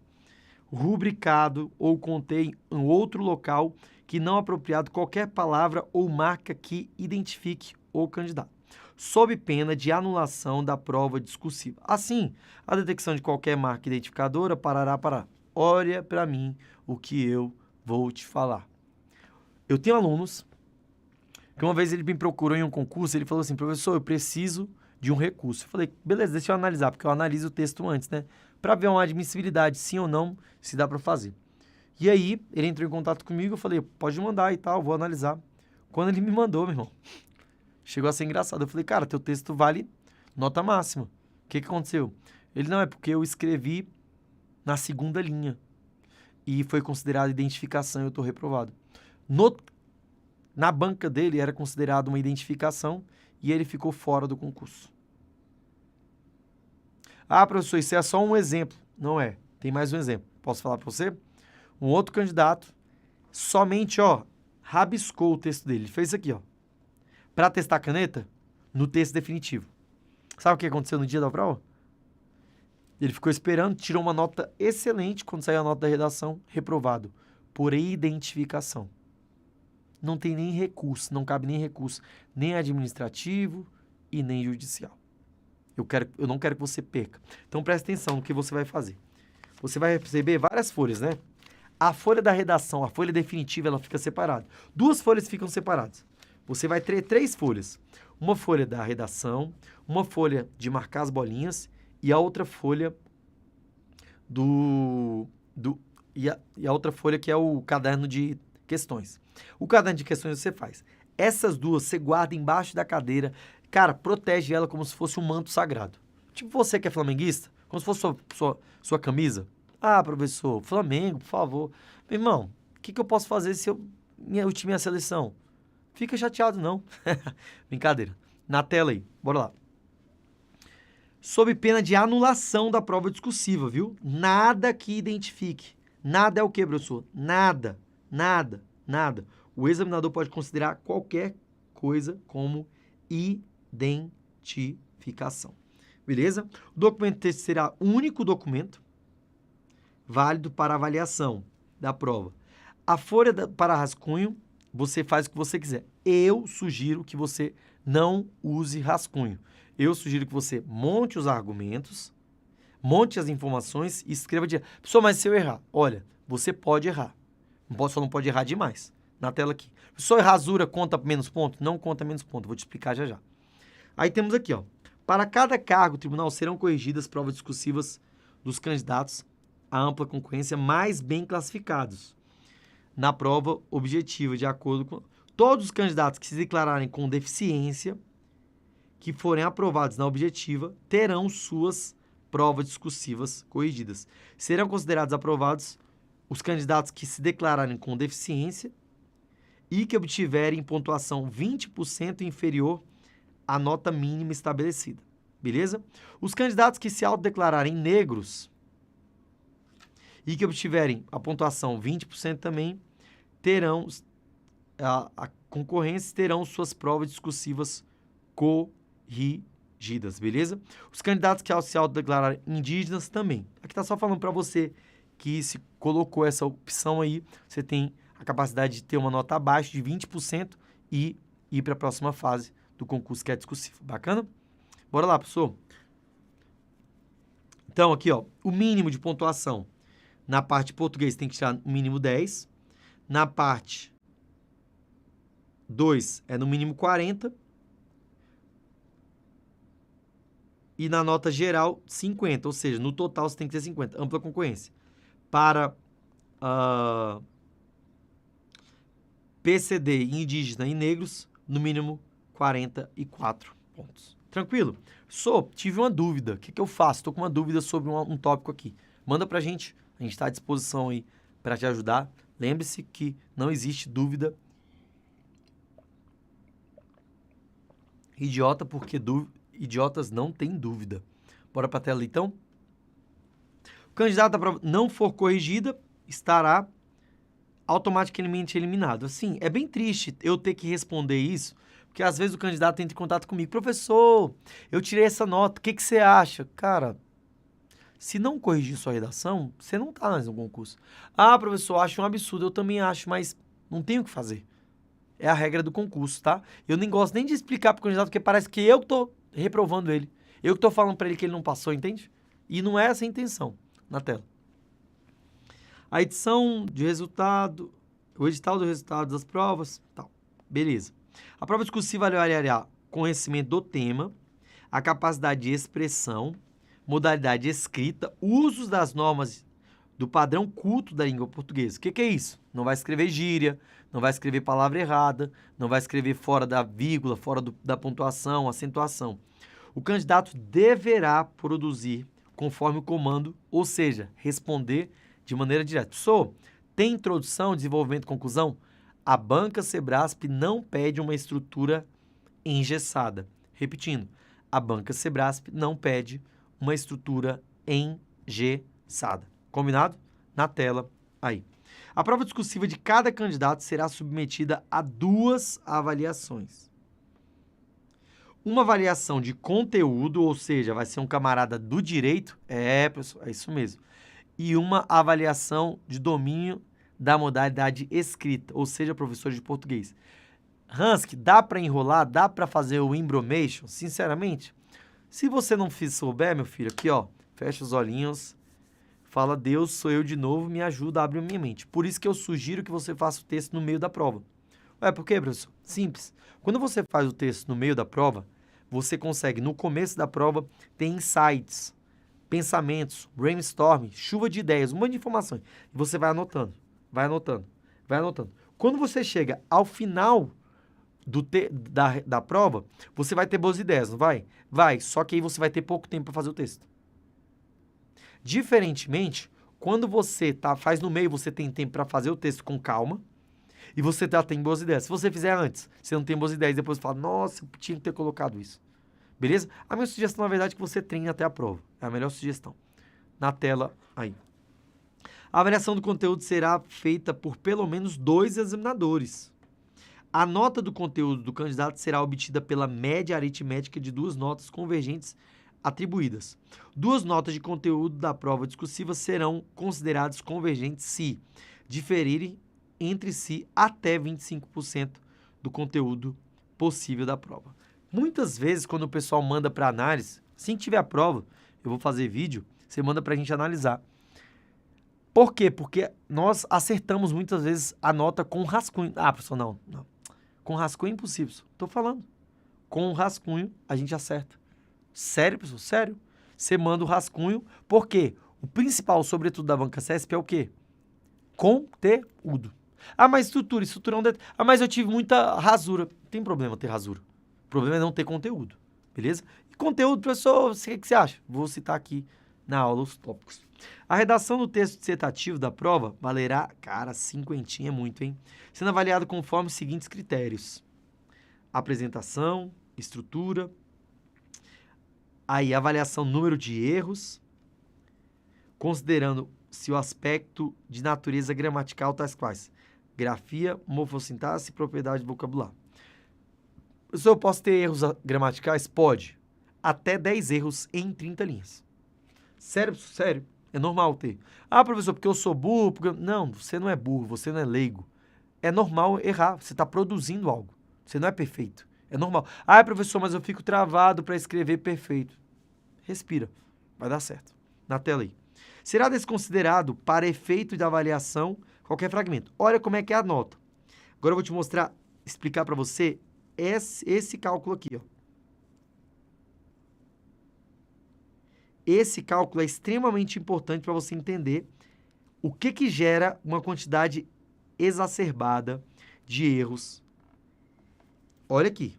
rubricado ou conter em outro local que não apropriado qualquer palavra ou marca que identifique o candidato, sob pena de anulação da prova discursiva. Assim, a detecção de qualquer marca identificadora parará para... Olha para mim o que eu vou te falar. Eu tenho alunos que uma vez ele me procurou em um concurso, ele falou assim, professor, eu preciso de um recurso. Eu falei, beleza, deixa eu analisar, porque eu analiso o texto antes, né? Para ver uma admissibilidade, sim ou não, se dá para fazer. E aí, ele entrou em contato comigo, eu falei, pode mandar e tal, vou analisar. Quando ele me mandou, meu irmão, chegou a ser engraçado. Eu falei, cara, teu texto vale nota máxima. O que aconteceu? Ele, não, é porque eu escrevi na segunda linha e foi considerado identificação e eu estou reprovado. Na banca dele era considerado uma identificação e ele ficou fora do concurso. Ah, professor, isso é só um exemplo. Não é. Tem mais um exemplo. Posso falar para você? Um outro candidato somente, rabiscou o texto dele. Ele fez isso aqui, para testar a caneta no texto definitivo. Sabe o que aconteceu no dia da prova? Ele ficou esperando, tirou uma nota excelente, quando saiu a nota da redação, reprovado, por identificação. Não tem nem recurso, não cabe nem recurso, nem administrativo e nem judicial. Eu não quero que você perca. Então preste atenção no que você vai fazer. Você vai receber várias folhas, né? A folha da redação, a folha definitiva, ela fica separada. 2 folhas ficam separadas. Você vai ter 3 folhas. Uma folha da redação, uma folha de marcar as bolinhas e a outra folha e a outra folha que é o caderno de questões. O caderno de questões você faz. Essas 2 você guarda embaixo da cadeira. Cara, protege ela como se fosse um manto sagrado. Tipo você que é flamenguista, como se fosse sua camisa. Ah, professor, Flamengo, por favor. Meu irmão, o que eu posso fazer se o time é a seleção? Fica chateado, não. Brincadeira. Na tela aí, bora lá. Sob pena de anulação da prova discursiva, viu? Nada que identifique. Nada é o quê, professor? Nada. O examinador pode considerar qualquer coisa como identificação. Beleza? O documento texto será o único documento válido para avaliação da prova. A folha para rascunho, você faz o que você quiser. Eu sugiro que você não use rascunho. Eu sugiro que você monte os argumentos, monte as informações e escreva de... Pessoal, mas se eu errar? Olha, você pode errar. Só não pode errar demais. Na tela aqui. Só rasura conta menos ponto? Não conta menos ponto. Vou te explicar já já. Aí temos aqui, ó. Para cada cargo, o tribunal serão corrigidas provas discursivas dos candidatos à ampla concorrência mais bem classificados na prova objetiva, de acordo com... Todos os candidatos que se declararem com deficiência, que forem aprovados na objetiva, terão suas provas discursivas corrigidas. Serão considerados aprovados os candidatos que se declararem com deficiência e que obtiverem pontuação 20% inferior à nota mínima estabelecida. Beleza? Os candidatos que se autodeclararem negros e que obtiverem a pontuação 20% também, terão a concorrência, terão suas provas discursivas corrigidas, beleza? Os candidatos que se autodeclararem indígenas também. Aqui está só falando para você que se colocou essa opção aí, você tem a capacidade de ter uma nota abaixo de 20% e ir para a próxima fase do concurso que é discursivo. Bacana? Bora lá, professor. Então, aqui, ó, o mínimo de pontuação na parte de português tem que tirar no mínimo 10. Na parte 2 é no mínimo 40. E na nota geral, 50. Ou seja, no total você tem que ter 50. Ampla concorrência. Para PCD, indígena e negros, no mínimo 44 pontos. Tranquilo? Tive uma dúvida. O que eu faço? Estou com uma dúvida sobre um tópico aqui. Manda pra gente. A gente está à disposição aí para te ajudar. Lembre-se que não existe dúvida idiota, porque idiotas não têm dúvida. Bora para a tela, então? O candidato à prova não for corrigida, estará automaticamente eliminado. Assim, é bem triste eu ter que responder isso, porque às vezes o candidato entra em contato comigo. Professor, eu tirei essa nota, o que você acha? Cara, se não corrigir sua redação, você não está mais no concurso. Ah, professor, acho um absurdo. Eu também acho, mas não tenho o que fazer. É a regra do concurso, tá? Eu nem gosto nem de explicar para o candidato, porque parece que eu tô reprovando ele. Eu que tô falando para ele que ele não passou, entende? E não é essa a intenção na tela. A edição de resultado, o edital do resultado das provas, tal. Beleza. A prova discursiva avaliará conhecimento do tema, a capacidade de expressão, modalidade escrita, usos das normas do padrão culto da língua portuguesa. O que é isso? Não vai escrever gíria, não vai escrever palavra errada, não vai escrever fora da vírgula, fora da pontuação, acentuação. O candidato deverá produzir conforme o comando, ou seja, responder de maneira direta. Professor, tem introdução, desenvolvimento, conclusão? A banca Sebrasp não pede uma estrutura engessada. Repetindo, a banca Sebrasp não pede uma estrutura engessada. Combinado? Na tela aí. A prova discursiva de cada candidato será submetida a 2 avaliações. Uma avaliação de conteúdo, ou seja, vai ser um camarada do direito, pessoal, é isso mesmo. E uma avaliação de domínio da modalidade escrita, ou seja, professor de português. Hanski, dá para enrolar? Dá para fazer o embromation? Sinceramente, se você não souber, meu filho, aqui, ó, fecha os olhinhos, fala, Deus, sou eu de novo, me ajuda, abre a minha mente. Por isso que eu sugiro que você faça o texto no meio da prova. Ué, por quê, professor? Simples. Quando você faz o texto no meio da prova, você consegue, no começo da prova, ter insights, pensamentos, brainstorming, chuva de ideias, um monte de informações. E você vai anotando, vai anotando, vai anotando. Quando você chega ao final da prova, você vai ter boas ideias, não vai? Vai, só que aí você vai ter pouco tempo para fazer o texto. Diferentemente, quando você faz no meio, você tem tempo para fazer o texto com calma e você tem boas ideias. Se você fizer antes, você não tem boas ideias, depois fala, nossa, eu tinha que ter colocado isso. Beleza? A minha sugestão, na verdade, é que você treine até a prova. É a melhor sugestão. Na tela, aí. A avaliação do conteúdo será feita por pelo menos 2 examinadores. A nota do conteúdo do candidato será obtida pela média aritmética de 2 notas convergentes atribuídas. 2 notas de conteúdo da prova discursiva serão consideradas convergentes se diferirem entre si até 25% do conteúdo possível da prova. Muitas vezes, quando o pessoal manda para análise, assim que tiver a prova, eu vou fazer vídeo, você manda para a gente analisar. Por quê? Porque nós acertamos muitas vezes a nota com rascunho. Ah, professor, não. Com rascunho é impossível. Tô falando. Com rascunho, a gente acerta. Sério, professor? Sério. Você manda o rascunho, porque o principal, sobretudo, da banca CESP é o quê? Conteúdo. Ah, mas estrutura é um detalhe. Ah, mas eu tive muita rasura. Não tem problema ter rasura. O problema é não ter conteúdo, beleza? E conteúdo, professor, o que você acha? Vou citar aqui na aula os tópicos. A redação do texto dissertativo da prova valerá, cara, 50 é muito, hein? Sendo avaliado conforme os seguintes critérios. Apresentação, estrutura, aí avaliação número de erros, considerando se o aspecto de natureza gramatical tais quais grafia, morfossintaxe e propriedade do vocabulário. Professor, eu posso ter erros gramaticais? Pode. Até 10 erros em 30 linhas. Sério, sério. É normal ter. Ah, professor, porque eu sou burro. Não, você não é burro, você não é leigo. É normal errar. Você está produzindo algo. Você não é perfeito. É normal. Ah, professor, mas eu fico travado para escrever perfeito. Respira. Vai dar certo. Na tela aí. Será desconsiderado para efeito de avaliação qualquer fragmento. Olha como é que é a nota. Agora eu vou te mostrar, explicar para você esse cálculo aqui, ó. Esse cálculo é extremamente importante para você entender o que gera uma quantidade exacerbada de erros. Olha aqui.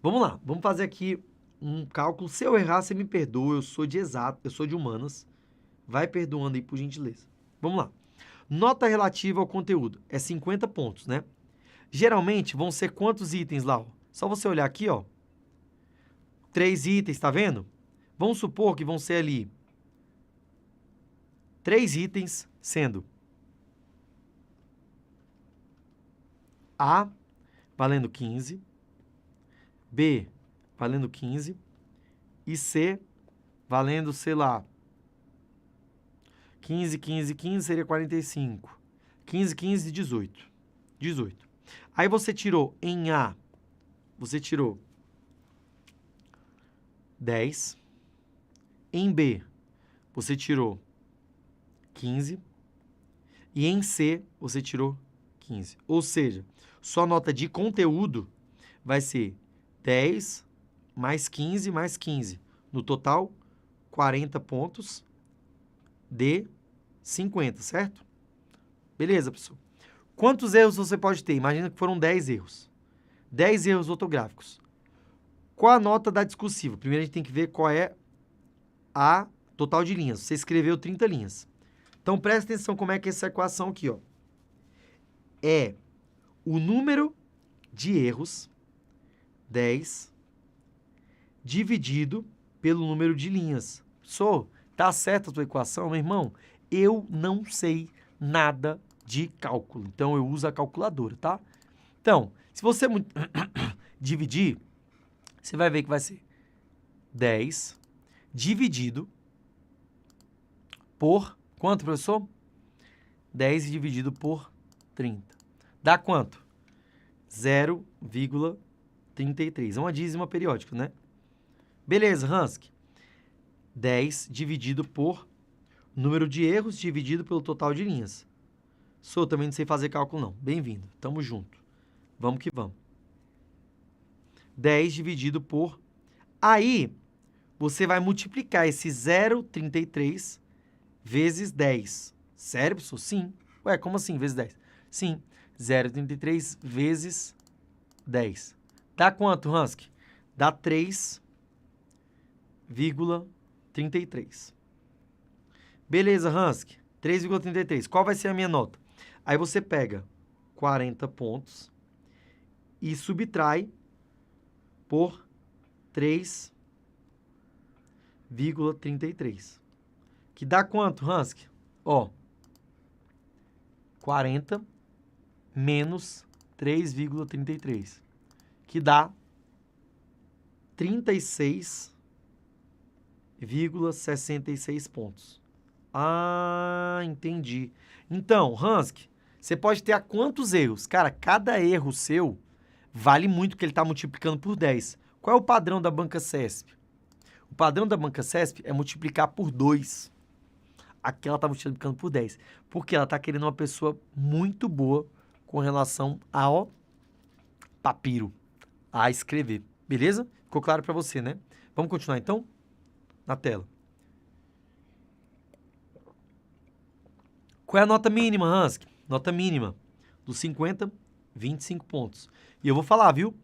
Vamos lá, vamos fazer aqui um cálculo. Se eu errar, você me perdoa, eu sou de exato, eu sou de humanas. Vai perdoando aí, por gentileza. Vamos lá. Nota relativa ao conteúdo é 50 pontos, né? Geralmente vão ser quantos itens lá? Ó? Só você olhar aqui, ó. 3 itens, tá vendo? Vamos supor que vão ser ali 3 itens, sendo A valendo 15, B valendo 15 e C valendo, sei lá, 15, 15, 15 seria 45. 15, 15, 18. 18. Aí você tirou em A, você tirou 10. Em B, você tirou 15. E em C, você tirou 15. Ou seja, sua nota de conteúdo vai ser 10 mais 15 mais 15. No total, 40 pontos de 50, certo? Beleza, pessoal. Quantos erros você pode ter? Imagina que foram 10 erros. 10 erros ortográficos. Qual a nota da discursiva? Primeiro a gente tem que ver qual é a total de linhas. Você escreveu 30 linhas. Então, presta atenção como é que é essa equação aqui, ó. É o número de erros, 10, dividido pelo número de linhas. Tá certa a tua equação, meu irmão? Eu não sei nada de cálculo, então eu uso a calculadora, tá? Então, se você dividir, você vai ver que vai ser 10 dividido por quanto, professor? 10 dividido por 30. Dá quanto? 0,33. É uma dízima periódica, né? Beleza, Hansky. 10 dividido por número de erros dividido pelo total de linhas. Também não sei fazer cálculo não. Bem-vindo. Tamo junto. Vamos que vamos. 10 dividido por... Aí, você vai multiplicar esse 0,33 vezes 10. Sério, professor? Sim. Ué, como assim vezes 10? Sim. 0,33 vezes 10. Dá quanto, Hansky? Dá 3,33. Beleza, Hansky. 3,33. Qual vai ser a minha nota? Aí você pega 40 pontos e subtrai por 3,33. Que dá quanto, Hansky? Ó, 40 menos 3,33. Que dá 36,66 pontos. Ah, entendi. Então, Hansky, você pode ter a quantos erros? Cara, cada erro seu vale muito porque ele está multiplicando por 10. Qual é o padrão da banca CESP? O padrão da banca CESP é multiplicar por 2. Aqui ela está multiplicando por 10. Porque ela está querendo uma pessoa muito boa com relação ao papiro, a escrever. Beleza? Ficou claro para você, né? Vamos continuar então? Na tela. Qual é a nota mínima, Hansky? Nota mínima dos 50, 25 pontos. E eu vou falar, viu?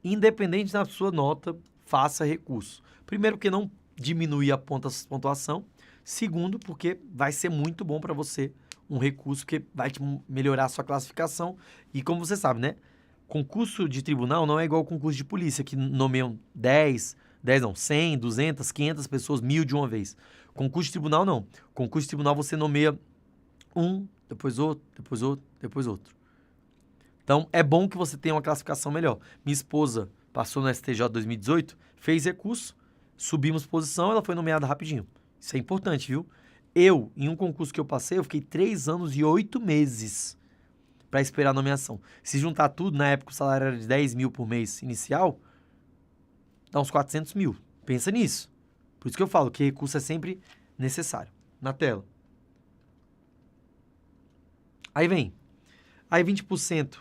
Independente da sua nota, faça recurso. Primeiro, porque não diminui a pontuação. Segundo, porque vai ser muito bom para você um recurso, porque vai te melhorar a sua classificação. E como você sabe, né? Concurso de tribunal não é igual ao concurso de polícia, que nomeiam 100, 200, 500 pessoas, 1000 de uma vez. Concurso de tribunal, não. Concurso de tribunal você nomeia um, depois outro, depois outro, depois outro. Então, é bom que você tenha uma classificação melhor. Minha esposa passou no STJ 2018, fez recurso, subimos posição, ela foi nomeada rapidinho. Isso é importante, viu? Eu, em um concurso que eu passei, eu fiquei 3 anos e 8 meses para esperar a nomeação. Se juntar tudo, na época o salário era de 10 mil por mês inicial, dá uns 400 mil. Pensa nisso. Por isso que eu falo que recurso é sempre necessário. Na tela. Aí vem. Aí 20%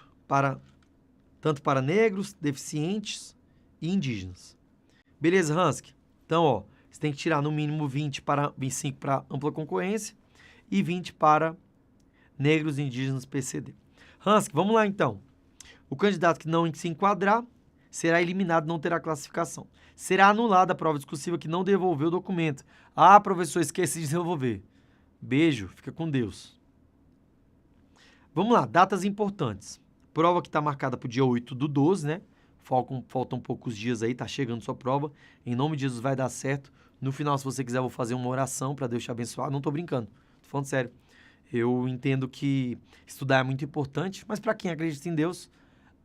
tanto para negros, deficientes e indígenas. Beleza, Hansky? Então, ó, você tem que tirar no mínimo 25 para ampla concorrência e 20 para negros, indígenas, PCD. Hansky, vamos lá então. O candidato que não se enquadrar será eliminado, não terá classificação. Será anulada a prova discursiva que não devolveu o documento. Ah, professor, esqueci de devolver. Beijo, fica com Deus. Vamos lá, datas importantes. Prova que está marcada para o dia 8/12, né? Faltam poucos dias aí, tá chegando sua prova. Em nome de Jesus vai dar certo. No final, se você quiser, eu vou fazer uma oração para Deus te abençoar. Não tô brincando, tô falando sério. Eu entendo que estudar é muito importante, mas para quem acredita em Deus,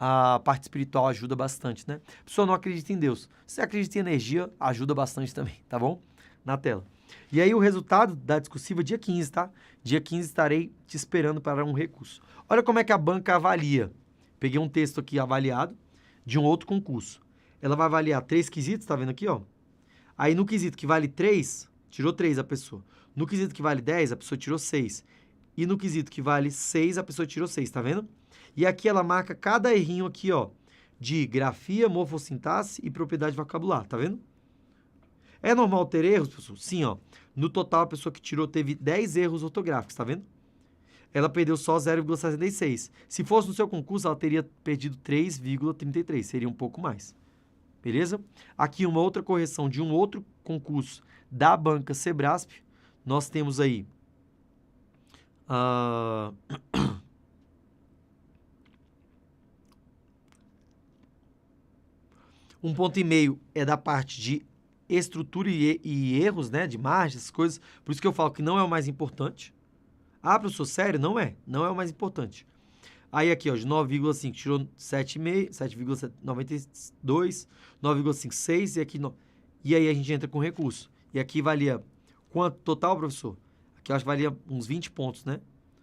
a parte espiritual ajuda bastante, né? A pessoa não acredita em Deus. Se acredita em energia, ajuda bastante também, tá bom? Na tela. E aí o resultado da discursiva dia 15, tá? Dia 15 estarei te esperando para um recurso. Olha como é que a banca avalia. Peguei um texto aqui avaliado de um outro concurso. Ela vai avaliar 3 quesitos, tá vendo aqui, ó? Aí no quesito que vale 3, tirou 3 a pessoa. No quesito que vale 10, a pessoa tirou 6. E no quesito que vale 6, a pessoa tirou 6, tá vendo? E aqui ela marca cada errinho aqui, ó, de grafia, morfossintaxe e propriedade vocabular, tá vendo? É normal ter erros, pessoal? Sim, ó. No total, a pessoa que tirou teve 10 erros ortográficos, tá vendo? Ela perdeu só 0,66. Se fosse no seu concurso, ela teria perdido 3,33. Seria um pouco mais. Beleza? Aqui uma outra correção de um outro concurso da banca Sebrasp. Nós temos aí... 1,5 ponto é da parte de estrutura e erros, né? De margens, essas coisas. Por isso que eu falo que não é o mais importante. Ah, professor, sério? Não é. Não é o mais importante. Aí aqui, ó, de 9,5 tirou 7,5, 7,92, 9,56 e aqui... E aí a gente entra com recurso. E aqui valia quanto total, professor? Aqui eu acho que valia uns 20 pontos, né?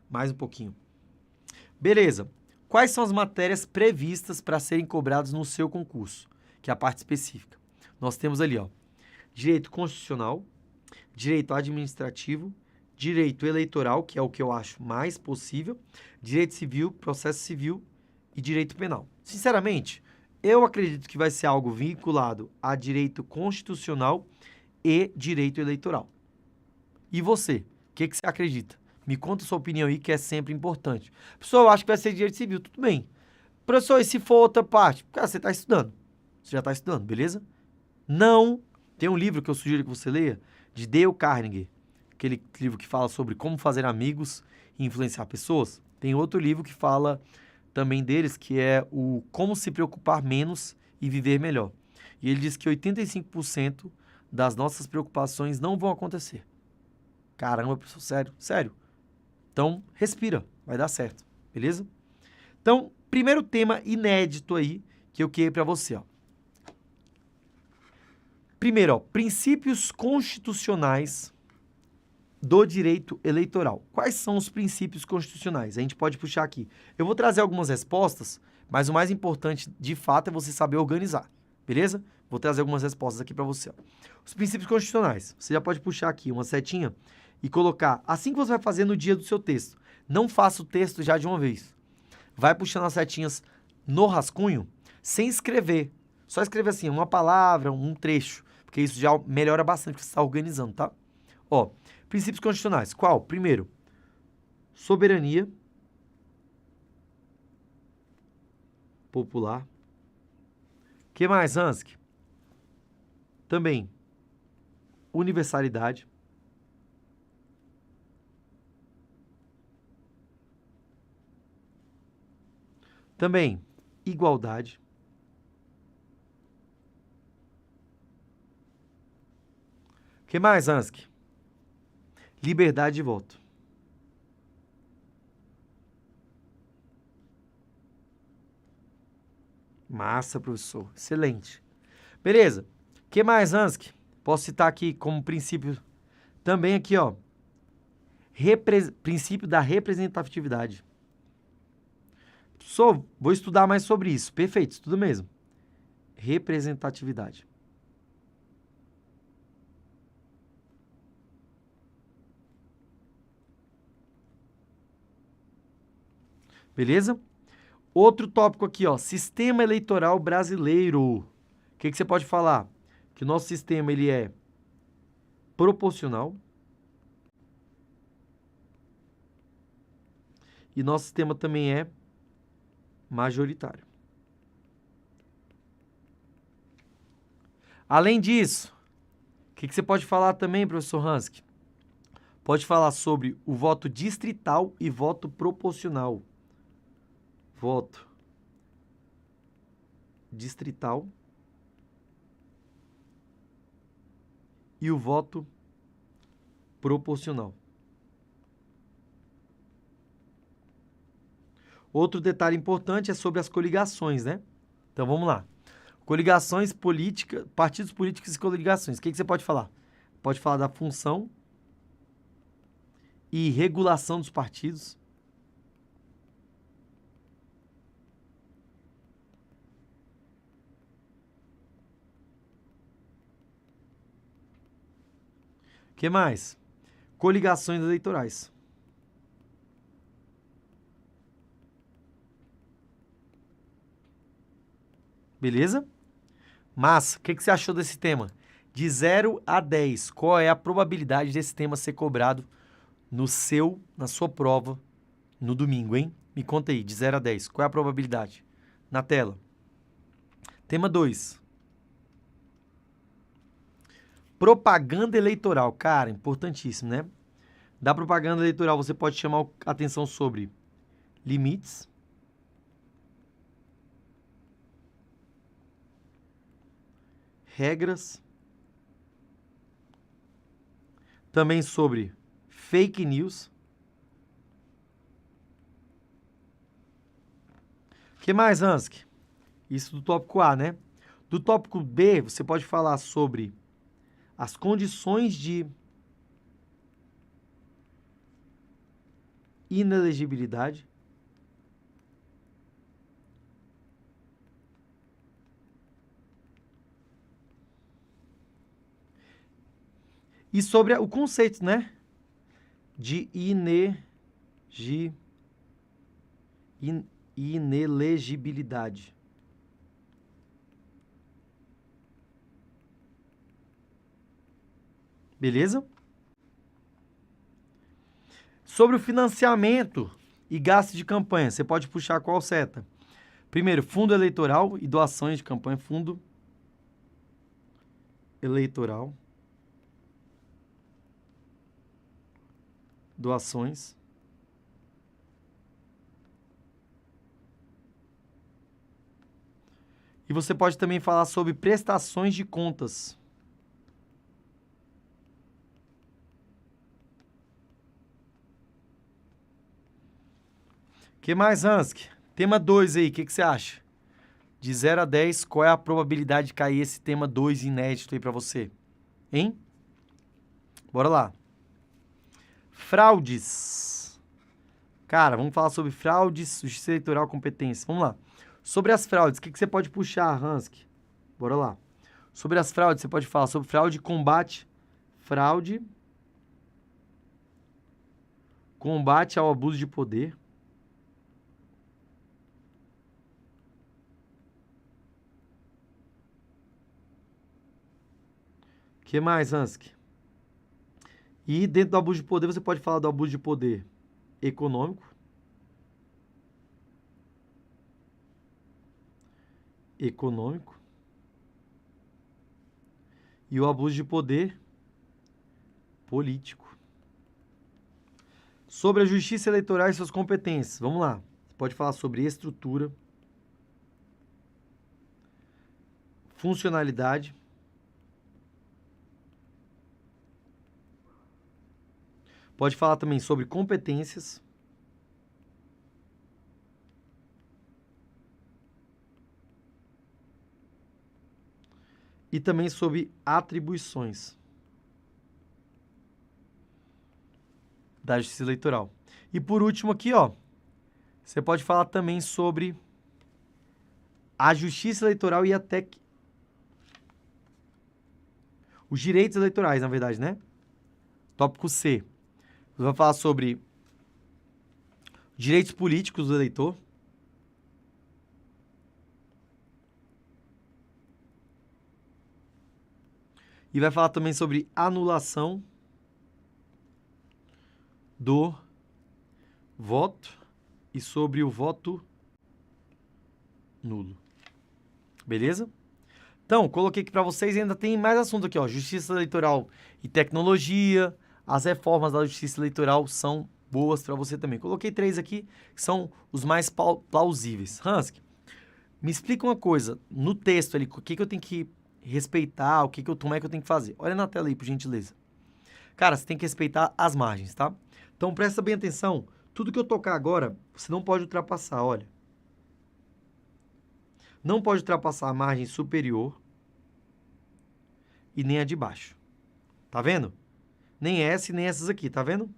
Mais um pouquinho. Beleza. Quais são as matérias previstas para serem cobradas no seu concurso? Que é a parte específica. Nós temos ali, ó, direito constitucional, direito administrativo, direito eleitoral, que é o que eu acho mais possível, direito civil, processo civil e direito penal. Sinceramente, eu acredito que vai ser algo vinculado a direito constitucional e direito eleitoral. E você? O que você acredita? Me conta sua opinião aí, que é sempre importante. Professor, eu acho que vai ser direito civil, tudo bem. Professor, e se for outra parte? Cara, você está estudando. Você já está estudando, beleza? Não. Tem um livro que eu sugiro que você leia, de Dale Carnegie. Aquele livro que fala sobre como fazer amigos e influenciar pessoas. Tem outro livro que fala também deles, que é o Como se preocupar menos e viver melhor. E ele diz que 85% das nossas preocupações não vão acontecer. Caramba, professor, sério? Sério. Então, respira, vai dar certo, beleza? Então, primeiro tema inédito aí que eu criei para você, ó. Primeiro, ó, princípios constitucionais do direito eleitoral. Quais são os princípios constitucionais? A gente pode puxar aqui. Eu vou trazer algumas respostas, mas o mais importante, de fato, é você saber organizar, beleza? Vou trazer algumas respostas aqui para você, ó. Os princípios constitucionais. Você já pode puxar aqui uma setinha e colocar, assim que você vai fazer no dia do seu texto. Não faça o texto já de uma vez. Vai puxando as setinhas no rascunho, sem escrever. Só escrever assim, uma palavra, um trecho, porque isso já melhora bastante, porque você está organizando, tá? Ó, princípios constitucionais. Qual? Primeiro, soberania popular. O que mais, Hanski? Também, universalidade. Também, igualdade. O que mais, Hanski? Liberdade de voto. Massa, professor. Excelente. Beleza. O que mais, Hanski? Posso citar aqui como princípio também aqui, ó. Princípio da representatividade. Professor, vou estudar mais sobre isso. Perfeito, estuda mesmo. Representatividade. Beleza? Outro tópico aqui, ó, sistema eleitoral brasileiro. O que você pode falar? Que o nosso sistema ele é proporcional e nosso sistema também é majoritário. Além disso, o que você pode falar também, professor Hanski? Pode falar sobre o voto distrital e voto proporcional. Voto distrital e o voto proporcional. Outro detalhe importante é sobre as coligações, né? Então vamos lá. Coligações políticas, partidos políticos e coligações. O que você pode falar? Pode falar da função e regulação dos partidos. O que mais? Coligações eleitorais. Beleza? Mas, o que você achou desse tema? De 0 a 10, qual é a probabilidade desse tema ser cobrado na sua prova no domingo, hein? Me conta aí, de 0 a 10, qual é a probabilidade? Na tela. Tema 2. Propaganda eleitoral. Cara, importantíssimo, né? Da propaganda eleitoral, você pode chamar a atenção sobre limites, regras, também sobre fake news. O que mais, Hanski? Isso do tópico A, né? Do tópico B, você pode falar sobre as condições de inelegibilidade. E sobre o conceito, né? De inelegibilidade. Beleza? Sobre o financiamento e gastos de campanha, você pode puxar qual seta? Primeiro, fundo eleitoral e doações de campanha. Fundo eleitoral, doações. E você pode também falar sobre prestações de contas. O que mais, Hansk? Tema 2 aí, o que você acha? De 0 a 10, qual é a probabilidade de cair esse tema 2 inédito aí pra você? Hein? Bora lá. Fraudes. Cara, vamos falar sobre fraudes, justiça eleitoral, competência. Vamos lá. Sobre as fraudes, o que você pode puxar, Hansk? Bora lá. Sobre as fraudes, você pode falar sobre fraude, combate ao abuso de poder. O que mais, Hansk? E dentro do abuso de poder, você pode falar do abuso de poder econômico. E o abuso de poder político. Sobre a justiça eleitoral e suas competências. Vamos lá. Você pode falar sobre estrutura, funcionalidade, pode falar também sobre competências e também sobre atribuições da justiça eleitoral. E por último aqui, ó, você pode falar também sobre a justiça eleitoral e até os direitos eleitorais, na verdade, né? Tópico C. Você vai falar sobre direitos políticos do eleitor. E vai falar também sobre anulação do voto e sobre o voto nulo. Beleza? Então, coloquei aqui para vocês e ainda tem mais assunto aqui, ó. Justiça eleitoral e tecnologia. As reformas da justiça eleitoral são boas para você também. Coloquei 3 aqui, que são os mais plausíveis. Hansk, me explica uma coisa. No texto ali, o que eu tenho que respeitar, como é que eu tenho que fazer? Olha na tela aí, por gentileza. Cara, você tem que respeitar as margens, tá? Então, presta bem atenção. Tudo que eu tocar agora, você não pode ultrapassar, olha. Não pode ultrapassar a margem superior e nem a de baixo. Tá vendo? Nem essa e nem essas aqui, tá vendo?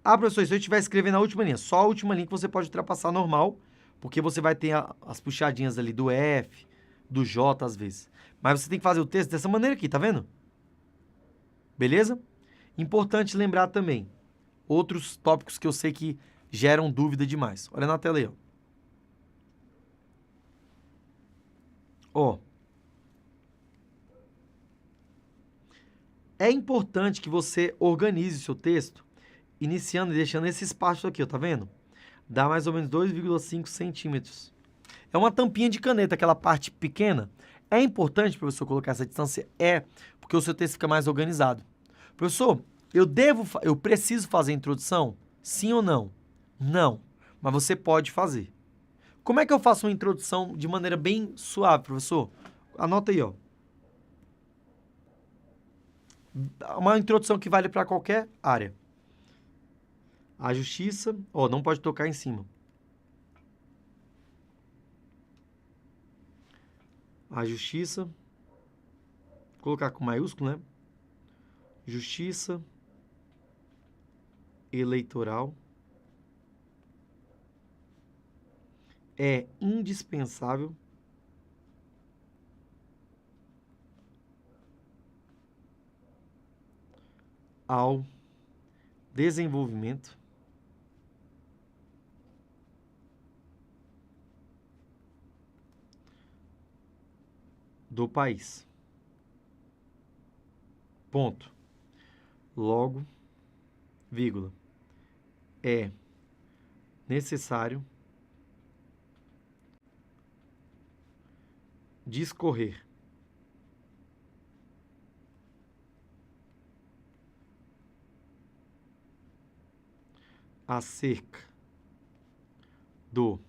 Ah, professor, se eu estiver escrevendo a última linha, só a última linha que você pode ultrapassar normal, porque você vai ter as puxadinhas ali do F, do J às vezes. Mas você tem que fazer o texto dessa maneira aqui, tá vendo? Beleza? Importante lembrar também, outros tópicos que eu sei que geram dúvida demais. Olha na tela aí, ó. Ó. É importante que você organize o seu texto, iniciando e deixando esse espaço aqui, ó, tá vendo? Dá mais ou menos 2,5 centímetros. É uma tampinha de caneta, aquela parte pequena. É importante, professor, colocar essa distância? É, porque o seu texto fica mais organizado. Professor, eu preciso fazer a introdução? Sim ou não? Não, mas você pode fazer. Como é que eu faço uma introdução de maneira bem suave, professor? Anota aí, ó. Uma introdução que vale para qualquer área. A justiça, ó, não pode tocar em cima. A justiça, vou colocar com maiúsculo, né? Justiça eleitoral é indispensável ao desenvolvimento do país. Ponto. Logo, vírgula, é necessário discorrer acerca do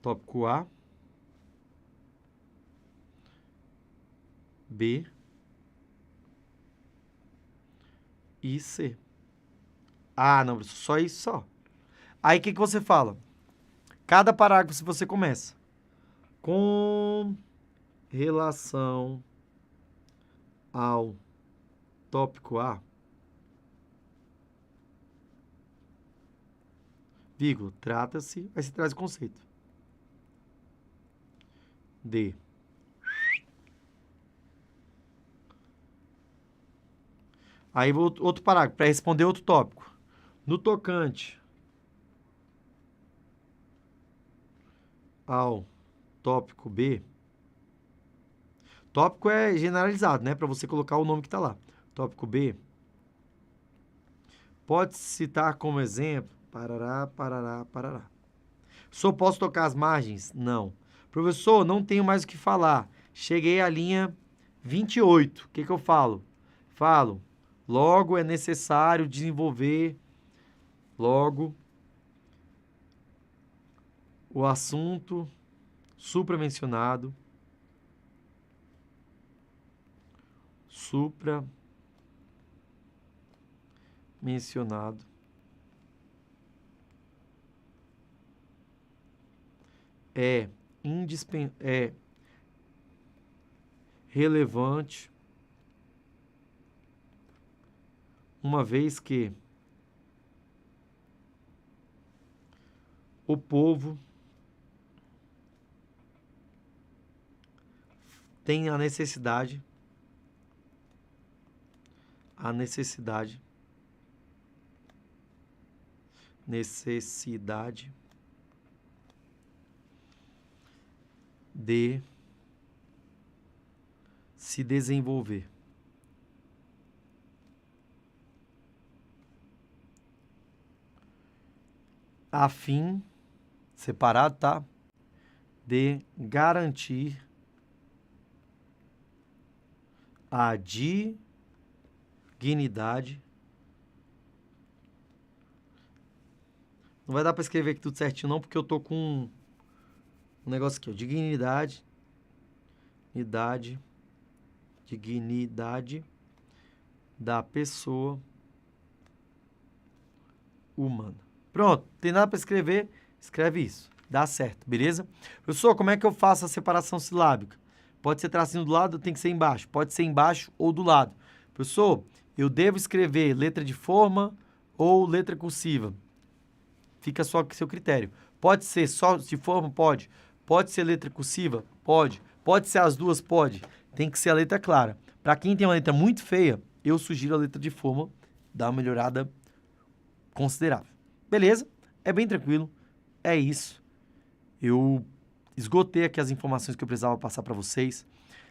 tópico A, B e C. Ah, não, só isso só. Aí o que você fala? Cada parágrafo, se você começa com relação ao tópico A, vírgula, trata-se, aí você traz o conceito. D. Aí outro parágrafo, para responder outro tópico. No tocante ao tópico B, tópico é generalizado, né? Para você colocar o nome que está lá. Tópico B, pode citar como exemplo, parará, parará, parará. Só posso tocar as margens? Não. Professor, não tenho mais o que falar. Cheguei à linha 28. O que eu falo? Falo, logo é necessário desenvolver logo o assunto supramencionado, é relevante, uma vez que o povo tem a necessidade de se desenvolver. A fim, separado, tá? De garantir a dignidade. Não vai dar para escrever aqui tudo certinho não, porque eu tô com um negócio aqui, ó, dignidade da pessoa humana. Pronto, tem nada para escrever, escreve isso. Dá certo, beleza? Professor, como é que eu faço a separação silábica? Pode ser tracinho do lado ou tem que ser embaixo? Pode ser embaixo ou do lado. Professor, eu devo escrever letra de forma ou letra cursiva? Fica só com seu critério. Pode ser só de forma? Pode. Pode ser letra cursiva? Pode. Pode ser as duas? Pode. Tem que ser a letra clara. Para quem tem uma letra muito feia, eu sugiro a letra de forma, dá uma melhorada considerável. Beleza? É bem tranquilo. É isso. Eu esgotei aqui as informações que eu precisava passar para vocês.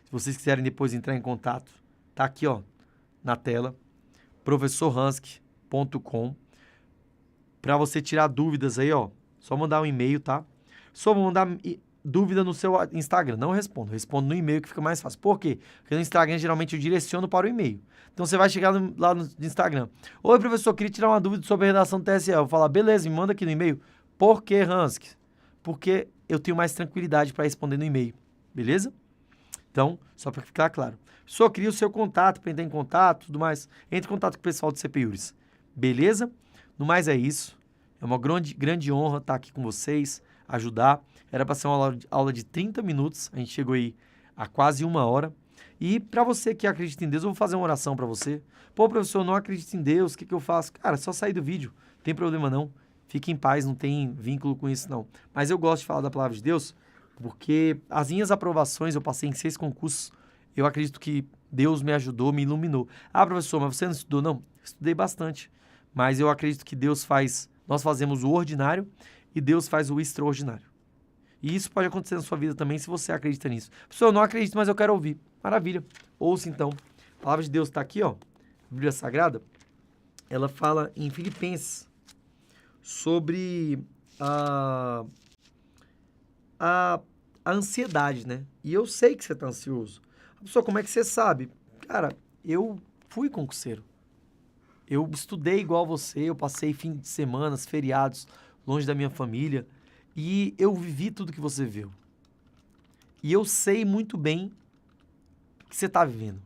Se vocês quiserem depois entrar em contato, tá aqui, ó, na tela, professorhansk.com. Para você tirar dúvidas aí, ó, só mandar um e-mail, tá? Só mandar dúvida no seu Instagram, não respondo. Respondo no e-mail que fica mais fácil. Por quê? Porque no Instagram, geralmente, eu direciono para o e-mail. Então, você vai chegar lá no Instagram. Oi, professor, queria tirar uma dúvida sobre a redação do TSE. Eu vou falar, beleza, me manda aqui no e-mail. Por que, Hansk? Porque eu tenho mais tranquilidade para responder no e-mail. Beleza? Então, só para ficar claro. Só cria o seu contato, para entrar em contato, tudo mais. Entre em contato com o pessoal do CPURIS. Beleza? No mais é isso. É uma grande honra estar aqui com vocês, ajudar. Era para ser uma aula de 30 minutos. A gente chegou aí a quase 1 hora. E para você que acredita em Deus, eu vou fazer uma oração para você. Pô, professor, eu não acredito em Deus, o que eu faço? Cara, é só sair do vídeo. Não tem problema não. Fique em paz, não tem vínculo com isso não. Mas eu gosto de falar da palavra de Deus porque as minhas aprovações, eu passei em 6 concursos. Eu acredito que Deus me ajudou, me iluminou. Ah, professor, mas você não estudou? Não, estudei bastante. Mas eu acredito que nós fazemos o ordinário e Deus faz o extraordinário. E isso pode acontecer na sua vida também, se você acredita nisso. Professor, eu não acredito, mas eu quero ouvir. Maravilha. Ouça então. A palavra de Deus está aqui, ó. A Bíblia Sagrada. Ela fala em Filipenses sobre a ansiedade, né? E eu sei que você está ansioso. Professor, como é que você sabe? Cara, eu fui concurseiro. Eu estudei igual você, eu passei fim de semana, feriados, longe da minha família. E eu vivi tudo que você viu. E eu sei muito bem o que você está vivendo.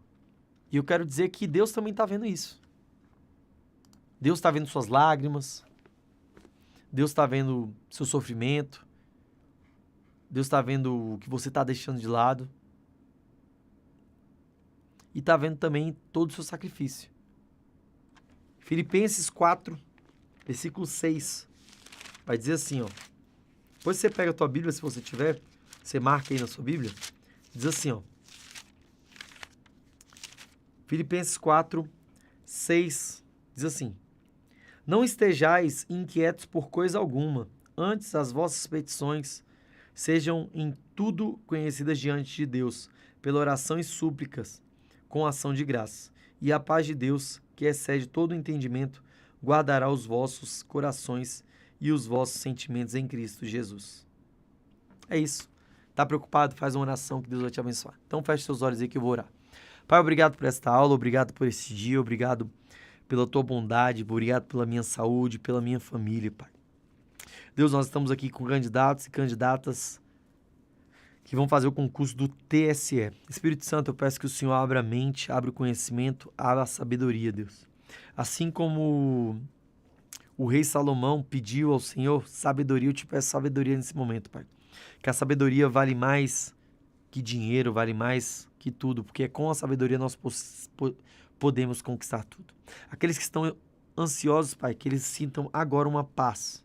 E eu quero dizer que Deus também está vendo isso. Deus está vendo suas lágrimas. Deus está vendo seu sofrimento. Deus está vendo o que você está deixando de lado. E está vendo também todo o seu sacrifício. Filipenses 4, versículo 6. Vai dizer assim, ó. Depois você pega a tua Bíblia, se você tiver, você marca aí na sua Bíblia. Diz assim, ó. Filipenses 4, 6. Diz assim. Não estejais inquietos por coisa alguma. Antes as vossas petições sejam em tudo conhecidas diante de Deus, pela oração e súplicas, com ação de graça. E a paz de Deus, que excede todo o entendimento, guardará os vossos corações e os vossos sentimentos em Cristo Jesus. É isso. Tá preocupado? Faz uma oração que Deus vai te abençoar. Então feche seus olhos aí que eu vou orar. Pai, obrigado por esta aula, obrigado por esse dia, obrigado pela tua bondade, obrigado pela minha saúde, pela minha família, Pai. Deus, nós estamos aqui com candidatos e candidatas que vão fazer o concurso do TSE. Espírito Santo, eu peço que o Senhor abra a mente, abra o conhecimento, abra a sabedoria, Deus. Assim como o rei Salomão pediu ao Senhor sabedoria, eu te peço sabedoria nesse momento, Pai. Que a sabedoria vale mais que dinheiro, vale mais que tudo, porque é com a sabedoria nós podemos conquistar tudo. Aqueles que estão ansiosos, Pai, que eles sintam agora uma paz.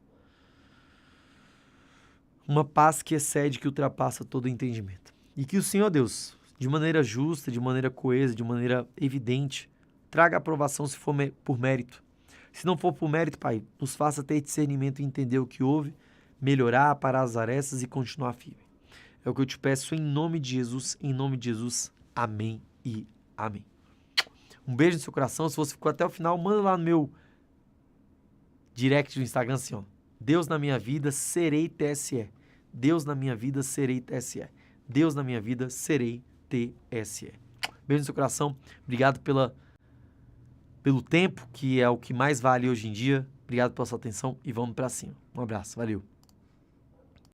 Uma paz que excede, que ultrapassa todo o entendimento. E que o Senhor Deus, de maneira justa, de maneira coesa, de maneira evidente, traga aprovação se for por mérito. Se não for por mérito, Pai, nos faça ter discernimento e entender o que houve, melhorar, parar as arestas e continuar firme. É o que eu te peço em nome de Jesus, em nome de Jesus. Amém e amém. Um beijo no seu coração. Se você ficou até o final, manda lá no meu direct do Instagram assim, ó. Deus na minha vida, serei TSE. Deus na minha vida, serei TSE. Deus na minha vida, serei TSE. Beijo no seu coração. Obrigado pelo tempo, que é o que mais vale hoje em dia. Obrigado pela sua atenção e vamos pra cima. Um abraço. Valeu.